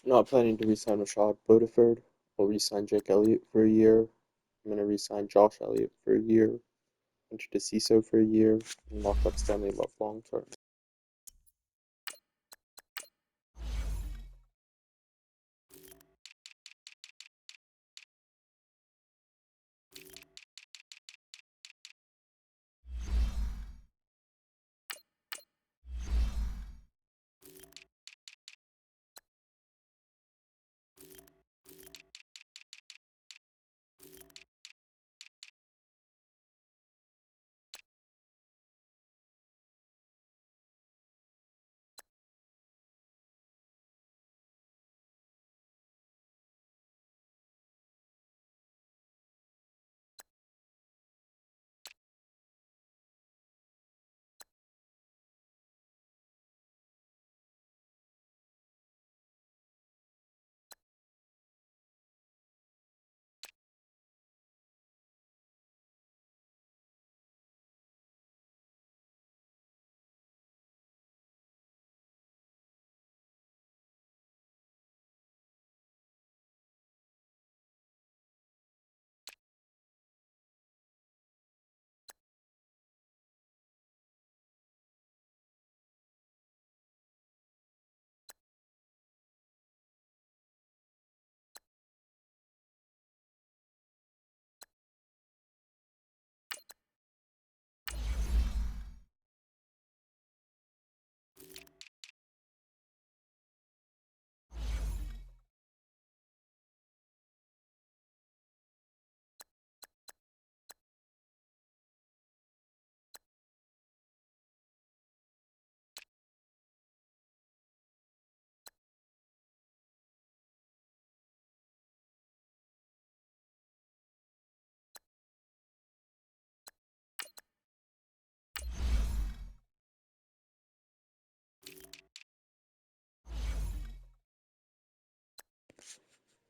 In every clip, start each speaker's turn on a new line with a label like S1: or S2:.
S1: Not planning to re-sign Rashad Bodiford. I'll re-sign Jake Elliott for a year. I'm gonna re-sign Josh Elliott for a year. Hunter DeCiso for a year. And lock up Stanley Love long term.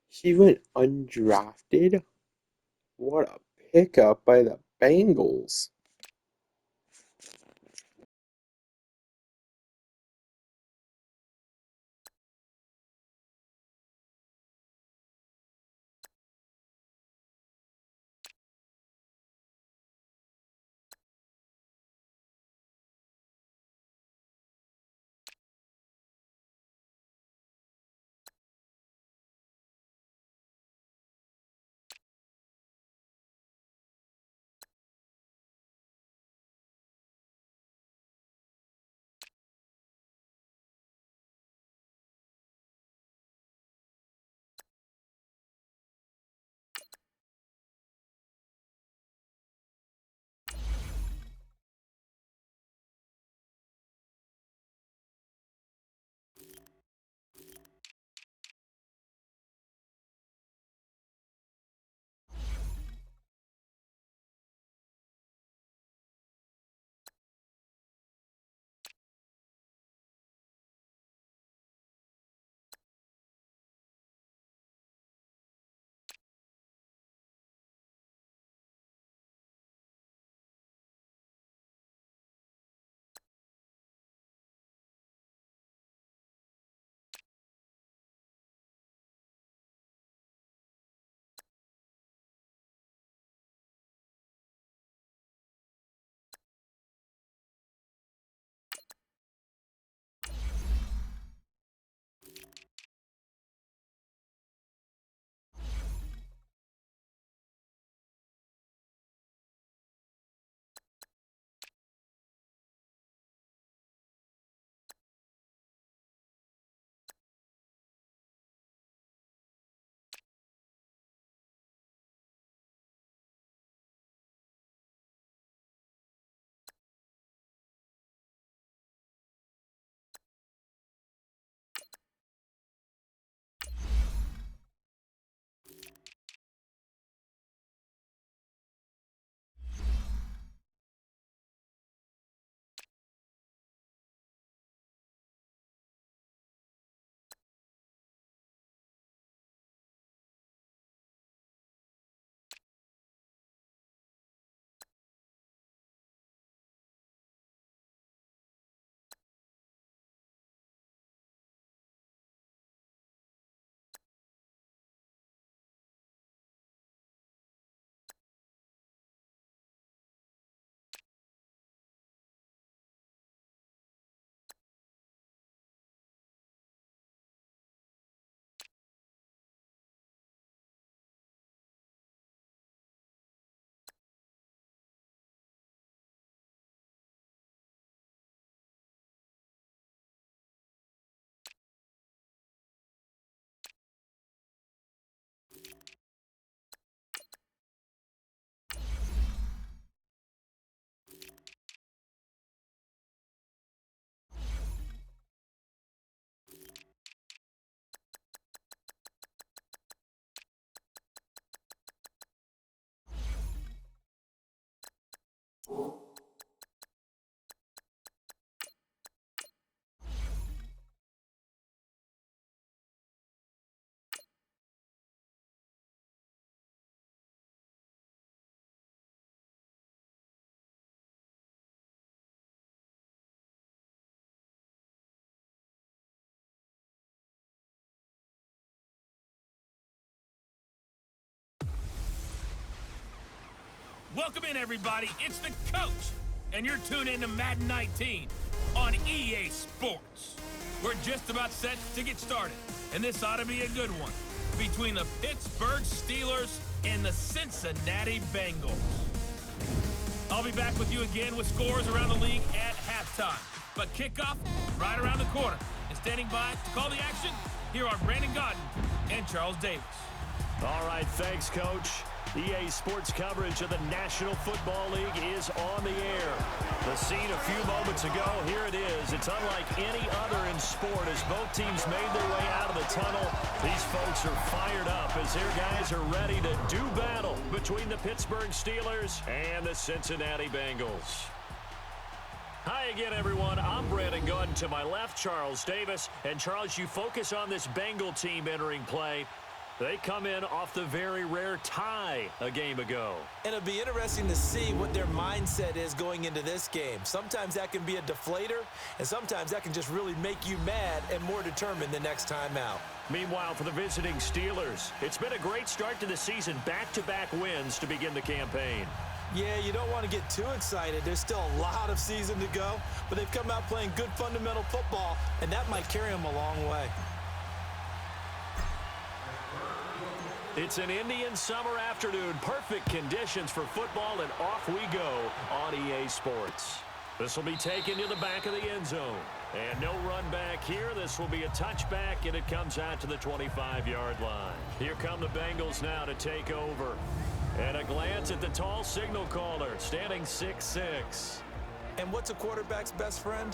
S1: He went undrafted? What a pickup by the Bengals.
S2: Welcome in, everybody. It's the coach, and you're tuned in to Madden 19 on EA Sports. We're just about set to get started, and this ought to be a good one between the Pittsburgh Steelers and the Cincinnati Bengals. I'll be back with you again with scores around the league at halftime, but kickoff right around the corner. And standing by to call the action, here are Brandon Godden and Charles Davis.
S3: All right, thanks, Coach. EA Sports coverage of the National Football League is on the air. The scene a few moments ago, here it is. It's unlike any other in sport as both teams made their way out of the tunnel. These folks are fired up as their guys are ready to do battle between the Pittsburgh Steelers and the Cincinnati Bengals. Hi again, everyone. I'm Brandon Godden. To my left, Charles Davis. And Charles, you focus on this Bengal team entering play. They come in off the very rare tie a game ago.
S4: And it'll be interesting to see what their mindset is going into this game. Sometimes that can be a deflator, and sometimes that can just really make you mad and more determined the next time out.
S3: Meanwhile, for the visiting Steelers, it's been a great start to the season. Back-to-back wins to begin the campaign.
S4: Yeah, you don't want to get too excited. There's still a lot of season to go, but they've come out playing good fundamental football, and that might carry them a long way.
S3: It's an Indian summer afternoon. Perfect conditions for football, and off we go on EA Sports. This will be taken to the back of the end zone. And no run back here. This will be a touchback, and it comes out to the 25-yard line. Here come the Bengals now to take over. And a glance at the tall signal caller, standing 6'6".
S4: And what's a quarterback's best friend?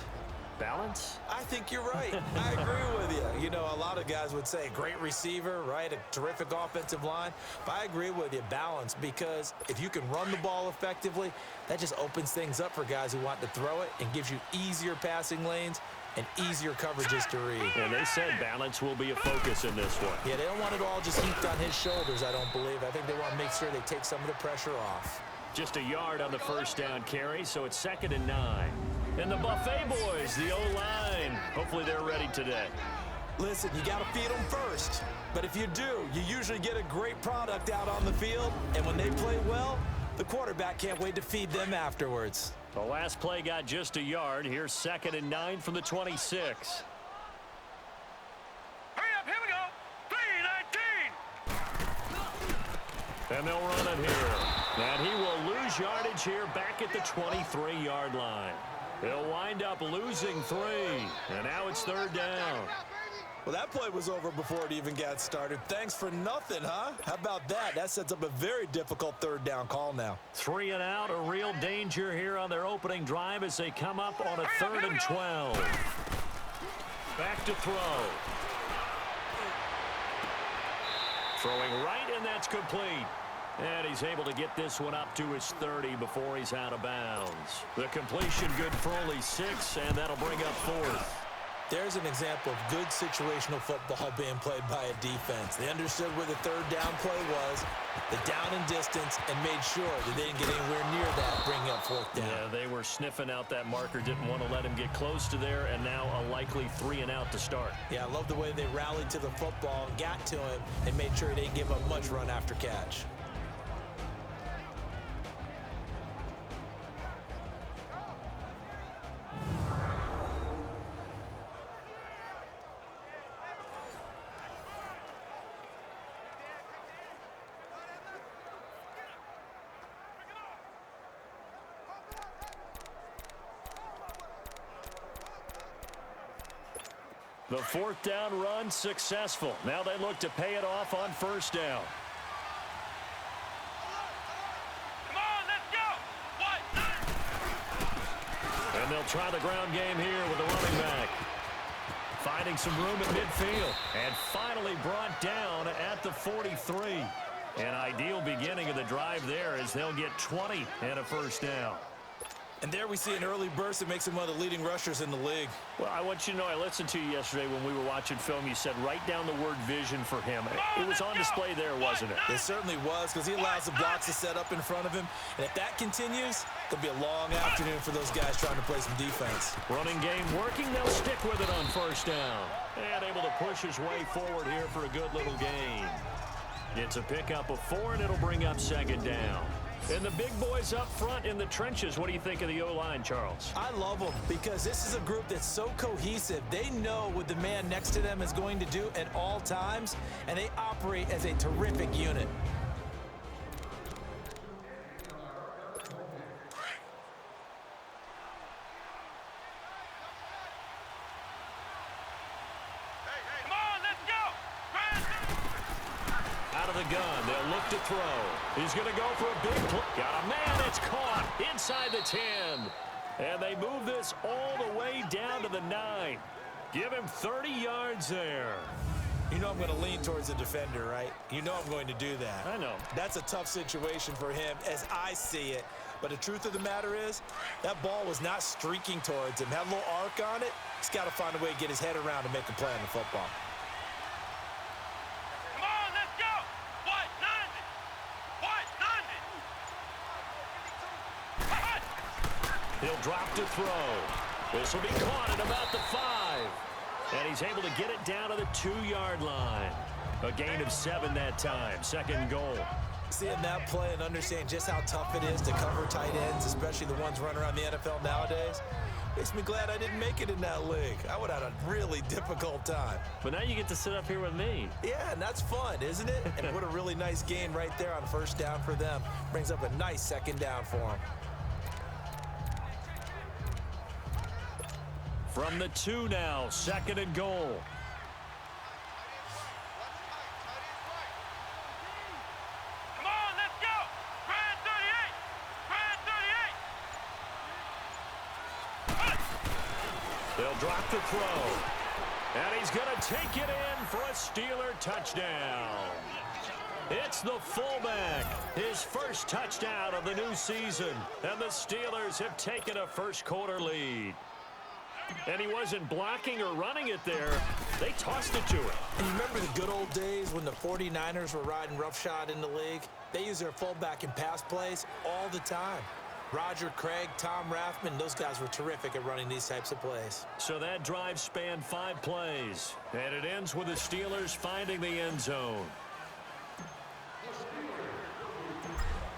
S3: Balance?
S4: I think you're right. I agree with you. You know, a lot of guys would say great receiver, right? A terrific offensive line. But I agree with you, balance, because if you can run the ball effectively, that just opens things up for guys who want to throw it and gives you easier passing lanes and easier coverages to read.
S3: And they said balance will be a focus in this one.
S4: Yeah, they don't want it all just heaped on his shoulders, I don't believe. I think they want to make sure they take some of the pressure off.
S3: Just a yard on the first down carry, so it's 2nd and 9. And the Buffet boys, the O-line, hopefully they're ready today.
S4: Listen, you got to feed them first. But if you do, you usually get a great product out on the field. And when they play well, the quarterback can't wait to feed them afterwards.
S3: The last play got just a yard. Here's 2nd and 9 from the 26.
S2: Hurry up, here we go. 3-19.
S3: And they'll run it here. And he will lose yardage here back at the 23-yard line. He'll wind up losing 3. And now it's 3rd down.
S4: Well, that play was over before it even got started. Thanks for nothing, huh? How about that? That sets up a very difficult 3rd down call now.
S3: 3 and out, a real danger here on their opening drive as they come up on a 3rd and 12. Back to throw. Throwing right, and that's complete. And he's able to get this one up to his 30 before he's out of bounds. The completion good for only 6, and that'll bring up 4th.
S4: There's an example of good situational football being played by a defense. They understood where the 3rd down play was, the down and distance, and made sure that they didn't get anywhere near that, bringing up 4th down.
S3: Yeah, they were sniffing out that marker, didn't want to let him get close to there, and now a likely 3 and out to start.
S4: Yeah, I love the way they rallied to the football and got to him and made sure they didn't give up much run after catch.
S3: The 4th down run successful. Now they look to pay it off on 1st down.
S2: Come on, let's go. 1.
S3: And they'll try the ground game here with the running back. Finding some room at midfield. And finally brought down at the 43. An ideal beginning of the drive there as they'll get 20 and a 1st down.
S4: And there we see an early burst that makes him one of the leading rushers in the league.
S3: Well, I want you to know, I listened to you yesterday when we were watching film. You said write down the word vision for him. It was on display there, wasn't it?
S4: It certainly was, because he allows the blocks to set up in front of him. And if that continues, it'll be a long afternoon for those guys trying to play some defense.
S3: Running game working. They'll stick with it on first down. And able to push his way forward here for a good little gain. It's a pickup of 4, and it'll bring up second down. And the big boys up front in the trenches. What do you think of the O-line, Charles?
S4: I love them because this is a group that's so cohesive. They know what the man next to them is going to do at all times, and they operate as a terrific unit.
S3: Out of the gun, they'll look to throw. He's going to go for a big play. Got a man, it's caught inside the 10. And they move this all the way down to the 9. Give him 30 yards there.
S4: You know I'm going to lean towards the defender, right? You know I'm going to do that.
S3: I know.
S4: That's a tough situation for him as I see it. But the truth of the matter is, that ball was not streaking towards him. Had a little arc on it. He's got to find a way to get his head around and make a play on the football.
S3: He'll drop to throw. This will be caught at about the 5. And he's able to get it down to the 2-yard line. A gain of 7 that time. Second goal.
S4: Seeing that play and understanding just how tough it is to cover tight ends, especially the ones running around the NFL nowadays, makes me glad I didn't make it in that league. I would have had a really difficult time.
S3: But now you get to sit up here with me.
S4: Yeah, and that's fun, isn't it? And what a really nice gain right there on first down for them. Brings up a nice second down for them.
S3: From the 2 now, second and goal.
S2: Come on, let's go! Brand 38!
S3: They'll drop the throw. And he's going to take it in for a Steeler touchdown. It's the fullback, his first touchdown of the new season. And the Steelers have taken a first-quarter lead. And he wasn't blocking or running it there. They tossed it to him.
S4: And you remember the good old days when the 49ers were riding roughshod in the league? They use their fullback in pass plays all the time. Roger Craig, Tom Rathman, those guys were terrific at running these types of plays.
S3: So that drive spanned 5 plays. And it ends with the Steelers finding the end zone.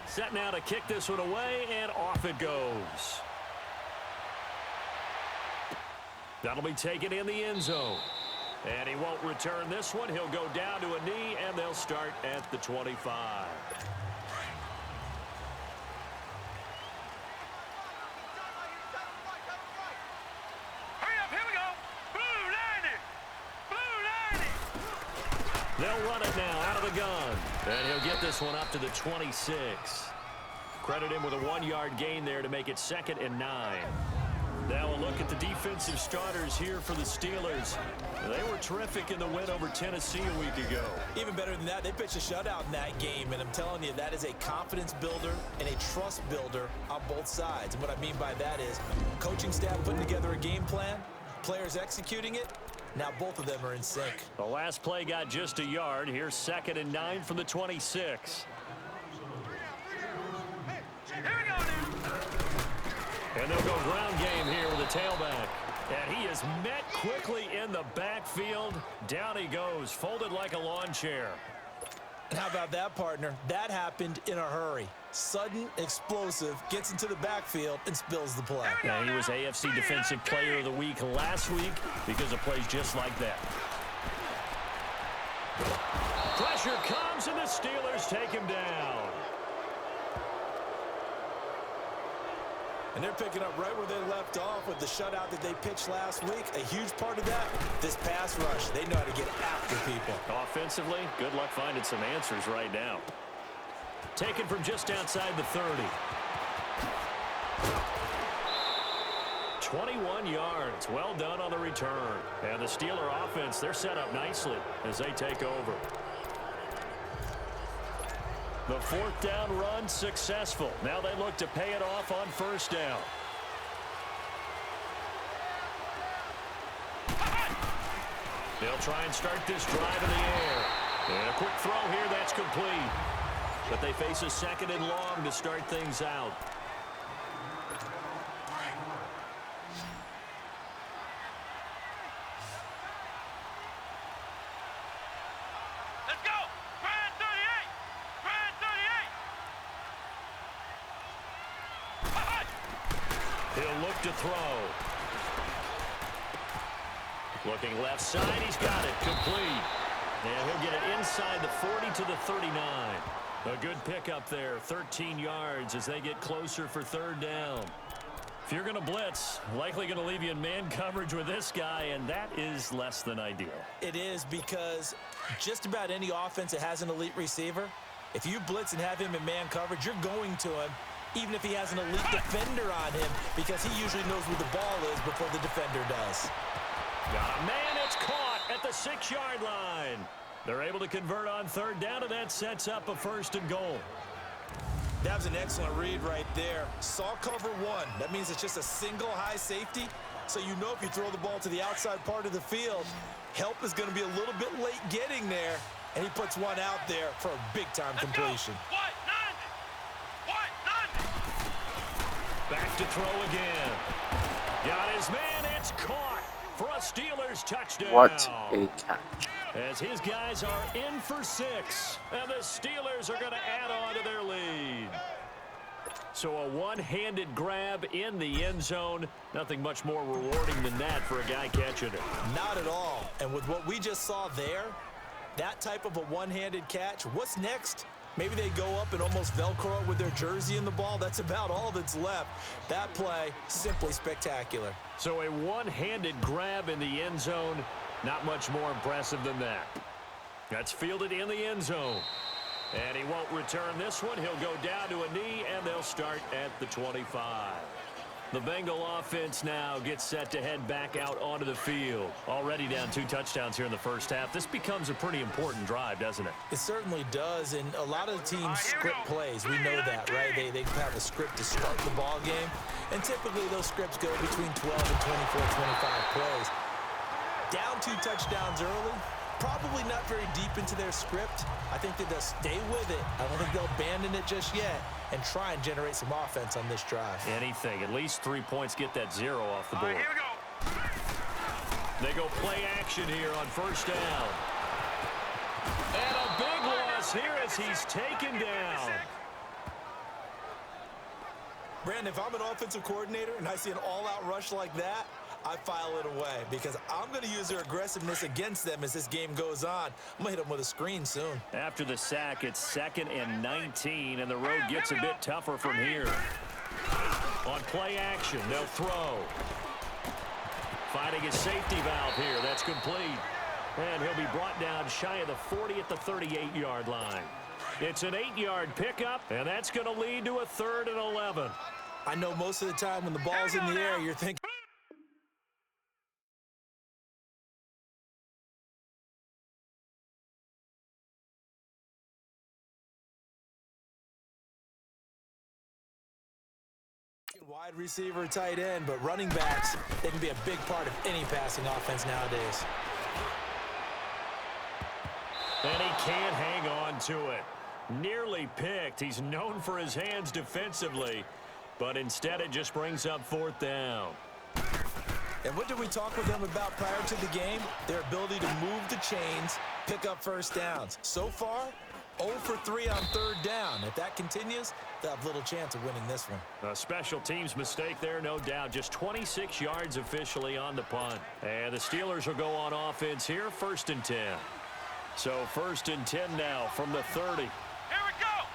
S3: Set now to kick this one away, and off it goes. That'll be taken in the end zone. And he won't return this one. He'll go down to a knee, and they'll start at the 25.
S2: Hurry up, here we go! Blue 90! Blue 90!
S3: They'll run it now out of the gun. And he'll get this one up to the 26. Credit him with a 1-yard gain there to make it 2nd and 9. Now a look at the defensive starters here for the Steelers. They were terrific in the win over Tennessee a week ago.
S4: Even better than that, they pitched a shutout in that game, and I'm telling you, that is a confidence builder and a trust builder on both sides. And what I mean by that is coaching staff putting together a game plan, players executing it. Now both of them are in sync.
S3: The last play got just a yard. Here's 2nd and 9 from the 26. And they'll go ground game here with a tailback. And he is met quickly in the backfield. Down he goes, folded like a lawn chair.
S4: And how about that, partner? That happened in a hurry. Sudden, explosive, gets into the backfield and spills the play.
S3: Now, he was AFC Defensive Player of the Week last week because of plays just like that. Pressure comes, and the Steelers take him down.
S4: And they're picking up right where they left off with the shutout that they pitched last week. A huge part of that, this pass rush. They know how to get after people.
S3: Offensively, good luck finding some answers right now. Taken from just outside the 30. 21 yards. Well done on the return. And the Steeler offense, they're set up nicely as they take over. The 4th down run successful. Now they look to pay it off on first down. They'll try and start this drive in the air. And a quick throw here, that's complete. But they face a 2nd and long to start things out.
S2: Let's go! Brand 38! Brand 38!
S3: He'll look to throw. Looking left side, he's got it, complete. And he'll get it inside the 40 to the 39. A good pickup there, 13 yards as they get closer for 3rd down. If you're going to blitz, likely going to leave you in man coverage with this guy, and that is less than ideal.
S4: It is, because just about any offense that has an elite receiver, if you blitz and have him in man coverage, you're going to him, even if he has an elite defender on him, because he usually knows where the ball is before the defender does.
S3: Got a man, it's caught at the 6-yard line. They're able to convert on 3rd down, and that sets up a 1st and goal.
S4: That was an excellent read right there. Saw cover 1. That means it's just a single high safety. So you know if you throw the ball to the outside part of the field, help is going to be a little bit late getting there. And he puts one out there for a big-time completion.
S3: Back to throw again. Got his man, it's caught for a Steelers touchdown.
S1: What a catch.
S3: As his guys are in for 6, and the Steelers are going to add on to their lead. So a one-handed grab in the end zone. Nothing much more rewarding than that for a guy catching it.
S4: Not at all. And with what we just saw there, that type of a one-handed catch, what's next? Maybe they go up and almost Velcro it with their jersey in the ball. That's about all that's left. That play, simply spectacular.
S3: So a one-handed grab in the end zone. Not much more impressive than that. That's fielded in the end zone. And he won't return this one. He'll go down to a knee, and they'll start at the 25. The Bengal offense now gets set to head back out onto the field. Already down 2 touchdowns here in the first half. This becomes a pretty important drive, doesn't it?
S4: It certainly does, and a lot of the teams script plays. We know that, right? They have a script to start the ball game, and typically those scripts go between 12 and 24, 25 plays. Down 2 touchdowns early, probably not very deep into their script. I think that they'll stay with it. I don't think they'll abandon it just yet and try and generate some offense on this drive.
S3: Anything. At least 3 points, get that 0 off the board.
S2: Here we go.
S3: They go play action here on 1st down. And a big loss here as he's taken down.
S4: Brandon, if I'm an offensive coordinator and I see an all-out rush like that, I file it away because I'm going to use their aggressiveness against them as this game goes on. I'm going to hit them with a screen soon.
S3: After the sack, it's 2nd and 19, and the road gets a bit tougher from here. On play action, they'll throw. Finding his safety valve here. That's complete. And he'll be brought down shy of the 40 at the 38-yard line. It's an 8-yard pickup, and that's going to lead to a 3rd and 11.
S4: I know most of the time when the ball's in the air, you're thinking, wide receiver, tight end, but running backs, they can be a big part of any passing offense nowadays.
S3: And he can't hang on to it. Nearly picked. He's known for his hands defensively, but instead it just brings up 4th down.
S4: And what did we talk with them about prior to the game? Their ability to move the chains, pick up 1st downs. So far, 0 for 3 on 3rd down. If that continues, they'll have little chance of winning this one.
S3: A special teams mistake there, no doubt. Just 26 yards officially on the punt. And the Steelers will go on offense here, 1st and 10. So 1st and 10 now from the 30.
S2: Here we go.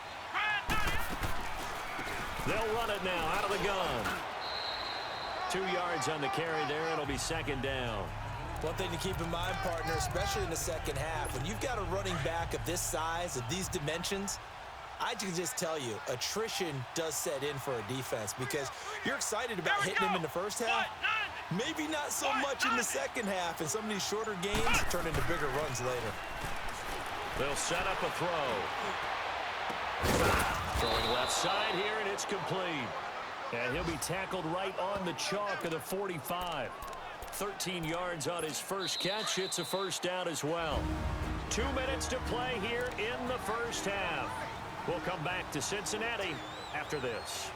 S3: They'll run it now out of the gun. 2 yards on the carry there. It'll be 2nd down.
S4: One thing to keep in mind, partner, especially in the second half, when you've got a running back of this size, of these dimensions, I can just tell you, attrition does set in for a defense because you're excited about hitting him in the first half. Maybe not so much in the second half, and some of these shorter gains turn into bigger runs later.
S3: They'll set up a throw. Throwing left side here, and it's complete. And he'll be tackled right on the chalk of the 45. 13 yards on his first catch. It's a first down as well. 2 minutes to play here in the first half. We'll come back to Cincinnati after this.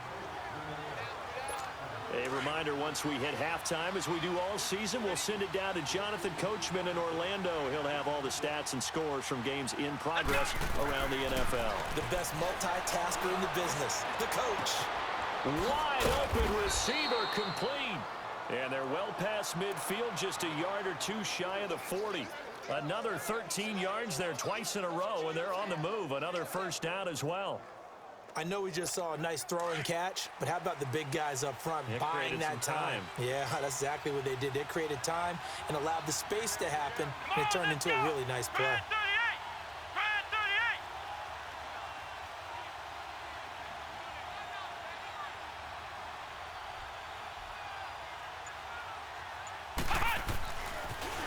S3: A reminder, once we hit halftime, as we do all season, we'll send it down to Jonathan Coachman in Orlando. He'll have all the stats and scores from games in progress around the NFL.
S4: The best multitasker in the business, the coach.
S3: Wide open receiver complete. And they're well past midfield, just a yard or two shy of the 40. Another 13 yards there twice in a row, and they're on the move. Another first down as well.
S4: I know we just saw a nice throw and catch, but how about the big guys up front buying that time? Yeah, that's exactly what they did. They created time and allowed the space to happen, and it turned into a really nice play.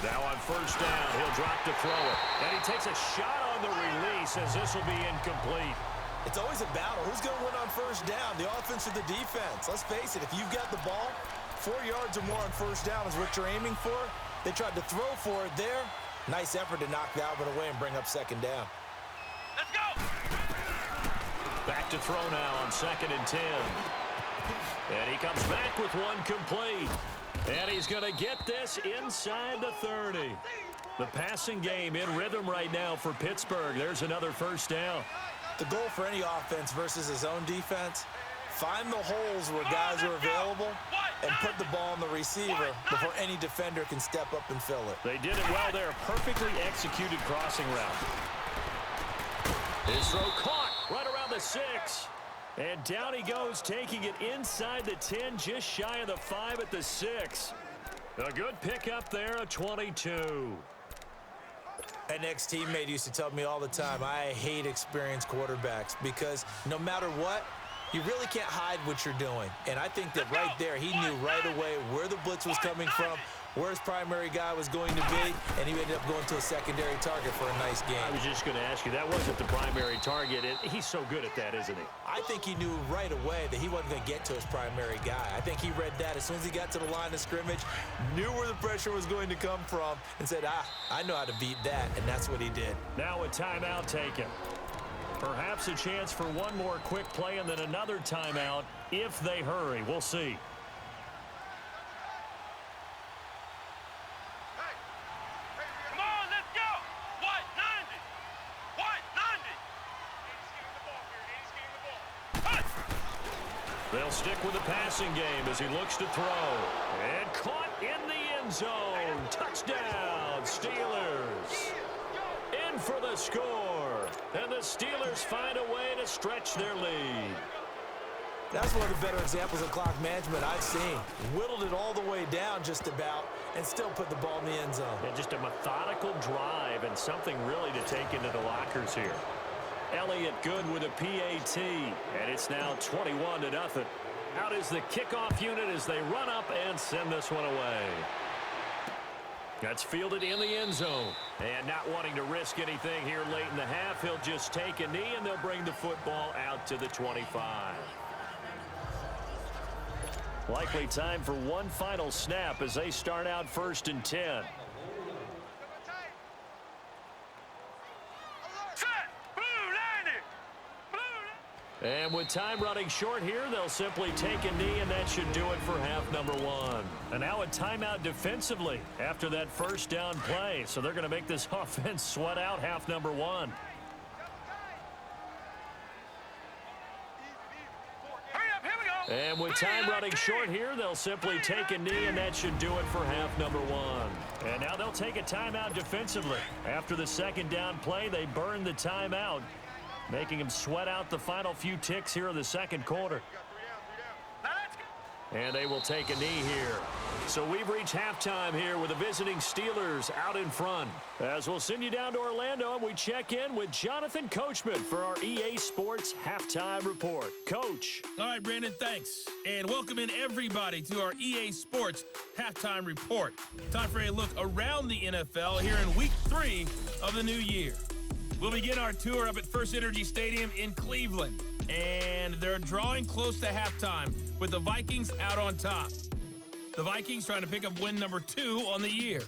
S3: Now on first down, he'll drop to throw it. And he takes a shot on the release as this will be incomplete.
S4: It's always a battle. Who's going to win on first down, the offense or the defense? Let's face it, if you've got the ball, 4 yards or more on first down is what you're aiming for. They tried to throw for it there. Nice effort to knock Dalvin away and bring up second down.
S2: Let's go!
S3: Back to throw now on 2nd and 10. And he comes back with one complete. And he's going to get this inside the 30. The passing game in rhythm right now for Pittsburgh. There's another first down.
S4: The goal for any offense versus his own defense, find the holes where guys are available and put the ball on the receiver before any defender can step up and fill it.
S3: They did it well there. Perfectly executed crossing route. His throw caught right around the 6. And down he goes, taking it inside the 10, just shy of the 5 at the 6. A good pickup there, a 22.
S4: An ex-teammate used to tell me all the time, I hate experienced quarterbacks because no matter what, you really can't hide what you're doing. And I think that right there, he knew right away where the blitz was coming from, where his primary guy was going to be, and he ended up going to a secondary target for a nice game.
S3: I was just going to ask you, that wasn't the primary target. He's so good at that, isn't he?
S4: I think he knew right away that he wasn't going to get to his primary guy. I think he read that as soon as he got to the line of scrimmage, knew where the pressure was going to come from, and said, I know how to beat that, and that's what he did.
S3: Now a timeout taken. Perhaps a chance for one more quick play and then another timeout if they hurry. We'll see. They'll stick with the passing game as he looks to throw. And caught in the end zone. Touchdown, Steelers. In for the score. And the Steelers find a way to stretch their lead.
S4: That's one of the better examples of clock management I've seen. Whittled it all the way down just about and still put the ball in the end zone.
S3: Yeah, just a methodical drive and something really to take into the lockers here. Elliott good with a PAT, and it's now 21-0. Out is the kickoff unit as they run up and send this one away. That's fielded in the end zone. And not wanting to risk anything here late in the half, he'll just take a knee, and they'll bring the football out to the 25. Likely time for one final snap as they start out 1st and 10. And with time running short here, they'll simply take a knee, and that should do it for half number 1. And now a timeout defensively after that first down play. So they're going to make this offense sweat out half number 1. And with time running short here, they'll simply take a knee, and that should do it for half number 1. And now they'll take a timeout defensively. After the second down play, they burn the timeout, making them sweat out the final few ticks here in the second quarter. And they will take a knee here. So we've reached halftime here with the visiting Steelers out in front. As we'll send you down to Orlando, and we check in with Jonathan Coachman for our EA Sports Halftime Report. Coach.
S2: All right, Brandon, thanks. And welcome in everybody to our EA Sports Halftime Report. Time for a look around the NFL here in Week 3 of the new year. We'll begin our tour up at First Energy Stadium in Cleveland. And they're drawing close to halftime with the Vikings out on top. The Vikings trying to pick up win number 2 on the year.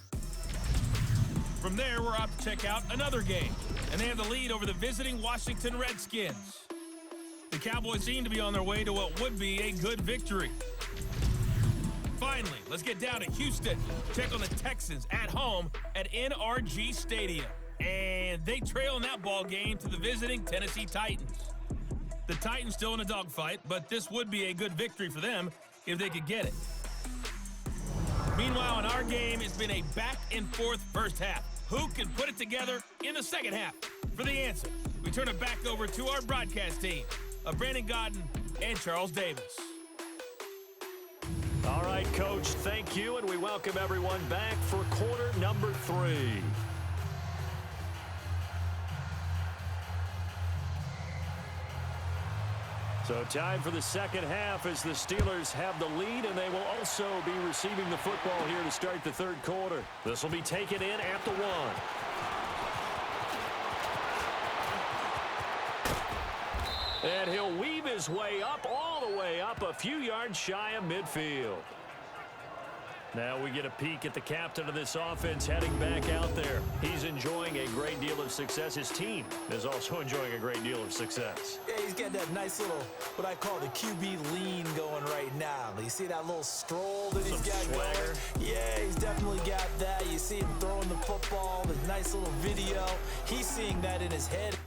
S2: From there, we're off to check out another game, and they have the lead over the visiting Washington Redskins. The Cowboys seem to be on their way to what would be a good victory. Finally, let's get down to Houston. Check on the Texans at home at NRG Stadium. And they trail in that ball game to the visiting Tennessee Titans. The Titans still in a dogfight, but this would be a good victory for them if they could get it. Meanwhile, in our game, it's been a back-and-forth first half. Who can put it together in the second half? For the answer, we turn it back over to our broadcast team of Brandon Godden and Charles Davis.
S3: All right, Coach, thank you, and we welcome everyone back for quarter number 3. So time for the second half as the Steelers have the lead, and they will also be receiving the football here to start the third quarter. This will be taken in at the 1. And he'll weave his way up, all the way up, a few yards shy of midfield. Now we get a peek at the captain of this offense heading back out there. He's enjoying a great deal of success. His team is also enjoying a great deal of success.
S4: Yeah, he's got that nice little, what I call the QB lean going right now. You see that little stroll that he's got going? Yeah, he's definitely got that. You see him throwing the football, the nice little video. He's seeing that in his head.